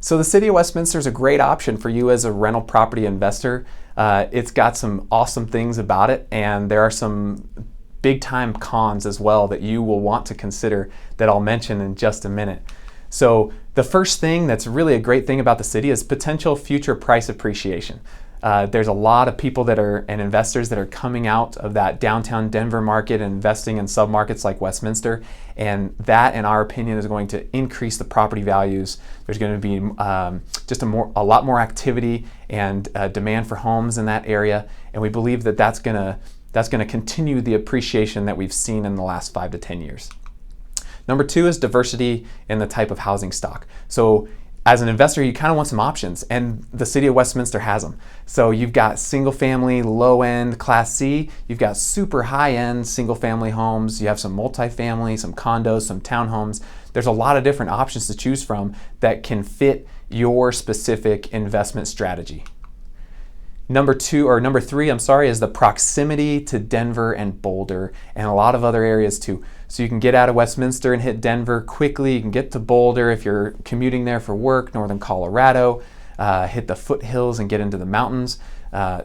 So the City of Westminster is a great option for you as a rental property investor. It's got some awesome things about it, and there are some big time cons as well that you will want to consider that I'll mention in just a minute. So the first thing that's really a great thing about the city is potential future price appreciation. There's a lot of people and investors that are coming out of that downtown Denver market and investing in submarkets like Westminster, and that, in our opinion, is going to increase the property values. There's going to be just a lot more activity and demand for homes in that area, and we believe that that's going to continue the appreciation that we've seen in the last 5 to 10 years. Number two is diversity in the type of housing stock. So as an investor, you kind of want some options, and the City of Westminster has them. So you've got single family, low end, Class C, you've got super high end single family homes, you have some multifamily, some condos, some townhomes. There's a lot of different options to choose from that can fit your specific investment strategy. Number three, is the proximity to Denver and Boulder and a lot of other areas too. So you can get out of Westminster and hit Denver quickly. You can get to Boulder if you're commuting there for work, northern Colorado, hit the foothills and get into the mountains.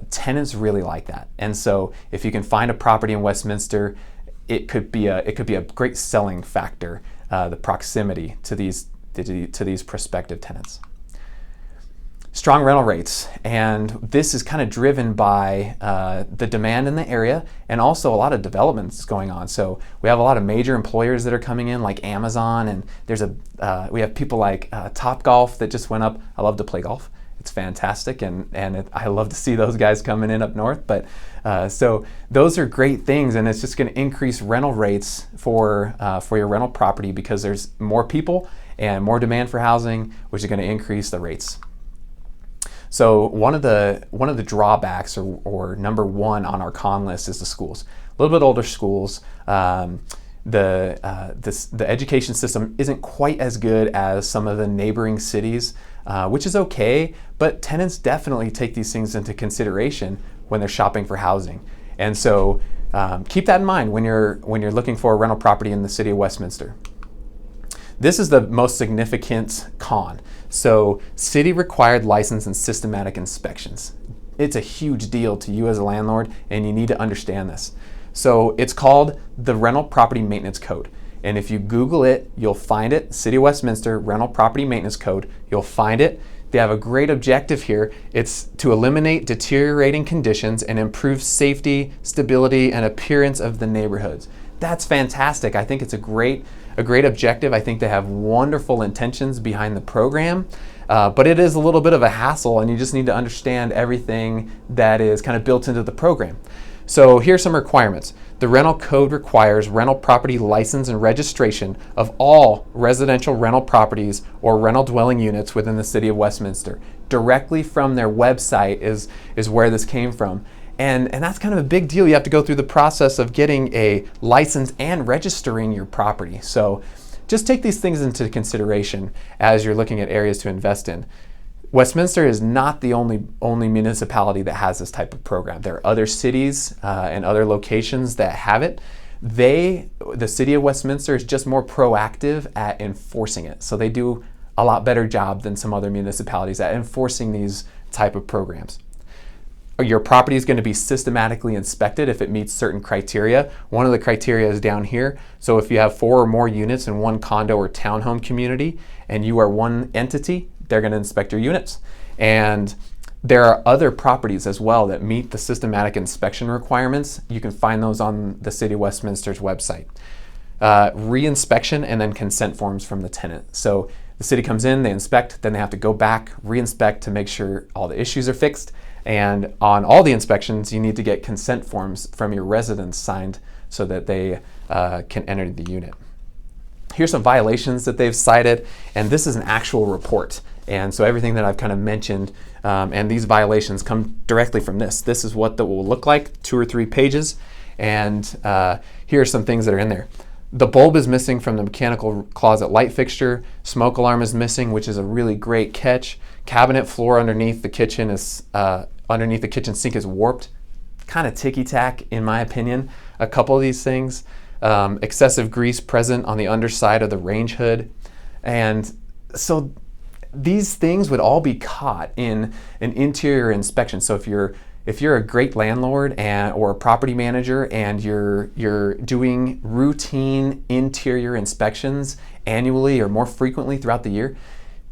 Tenants really like that. And so if you can find a property in Westminster, it could be a great selling factor, the proximity to these prospective tenants. Strong rental rates, and this is kind of driven by the demand in the area and also a lot of developments going on. So we have a lot of major employers that are coming in, like Amazon, and we have people like Topgolf that just went up. I love to play golf. It's fantastic, and I love to see those guys coming in up north. But so those are great things, and it's just going to increase rental rates for your rental property because there's more people and more demand for housing, which is going to increase the rates. So one of the drawbacks, or number one on our con list, is the schools. A little bit older schools. The education system isn't quite as good as some of the neighboring cities, which is okay, but tenants definitely take these things into consideration when they're shopping for housing. And so keep that in mind when you're looking for a rental property in the City of Westminster. This is the most significant con. So city required license and systematic inspections. It's a huge deal to you as a landlord, and you need to understand this. So it's called the Rental Property Maintenance Code. And if you Google it, you'll find it, City of Westminster Rental Property Maintenance Code. You'll find it. They have a great objective here. It's to eliminate deteriorating conditions and improve safety, stability, and appearance of the neighborhoods. That's fantastic. I think it's a great objective. I think they have wonderful intentions behind the program, but it is a little bit of a hassle, and you just need to understand everything that is kind of built into the program. So here's some requirements. The rental code requires rental property license and registration of all residential rental properties or rental dwelling units within the City of Westminster. Directly from their website is where this came from. And that's kind of a big deal. You have to go through the process of getting a license and registering your property. So just take these things into consideration as you're looking at areas to invest in. Westminster is not the only municipality that has this type of program. There are other cities and other locations that have it. The City of Westminster is just more proactive at enforcing it. So they do a lot better job than some other municipalities at enforcing these type of programs. Your property is going to be systematically inspected if it meets certain criteria. One of the criteria is down here. So if you have 4 or more units in one condo or townhome community and you are one entity, they're going to inspect your units. And there are other properties as well that meet the systematic inspection requirements. You can find those on the City of Westminster's website. Re-inspection and then consent forms from the tenant. So the city comes in, they inspect, then they have to go back, re-inspect to make sure all the issues are fixed. And on all the inspections, you need to get consent forms from your residents signed so that they can enter the unit. Here's some violations that they've cited, and this is an actual report. And so everything that I've kind of mentioned and these violations come directly from this. This is what that will look like, 2 or 3 pages. And here are some things that are in there. The bulb is missing from the mechanical closet light fixture. Smoke alarm is missing, which is a really great catch. Cabinet floor underneath the kitchen sink is warped. Kind of ticky-tack, in my opinion. A couple of these things. Excessive grease present on the underside of the range hood. And so these things would all be caught in an interior inspection. So if you're a great landlord or a property manager and you're doing routine interior inspections annually or more frequently throughout the year,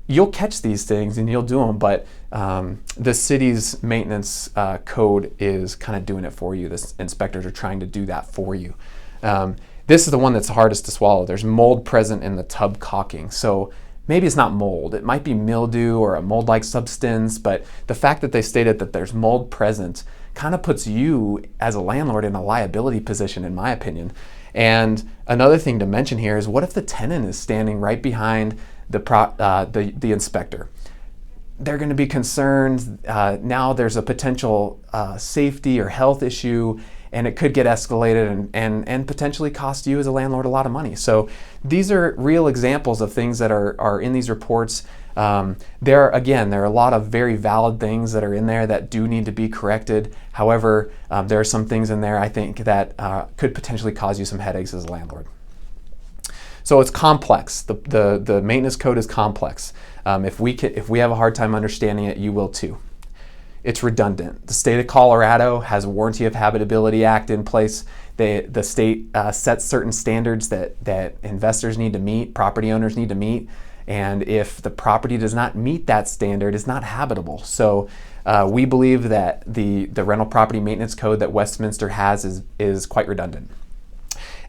you'll catch these things and you'll do them, but the city's maintenance code is kind of doing it for you. The inspectors are trying to do that for you. This is the one that's hardest to swallow. There's mold present in the tub caulking. So maybe it's not mold. It might be mildew or a mold-like substance, but the fact that they stated that there's mold present kind of puts you as a landlord in a liability position, in my opinion. And another thing to mention here is, what if the tenant is standing right behind the inspector? They're going to be concerned. Now there's a potential safety or health issue, and it could get escalated and potentially cost you as a landlord a lot of money. So these are real examples of things that are in these reports. There are a lot of very valid things that are in there that do need to be corrected. However, there are some things in there I think that could potentially cause you some headaches as a landlord. So it's complex. The maintenance code is complex. If we have a hard time understanding it, you will too. It's redundant. The state of Colorado has a Warranty of Habitability Act in place. The state sets certain standards that investors need to meet, property owners need to meet, and if the property does not meet that standard, it's not habitable. So we believe that the rental property maintenance code that Westminster has is quite redundant.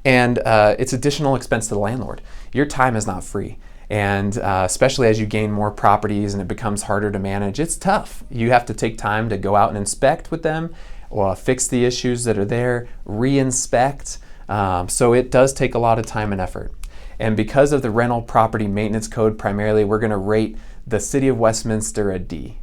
And it's additional expense to the landlord. Your time is not free. And especially as you gain more properties and it becomes harder to manage, it's tough. You have to take time to go out and inspect with them, or fix the issues that are there, re-inspect. So it does take a lot of time and effort. And because of the rental property maintenance code primarily, we're going to rate the City of Westminster a D.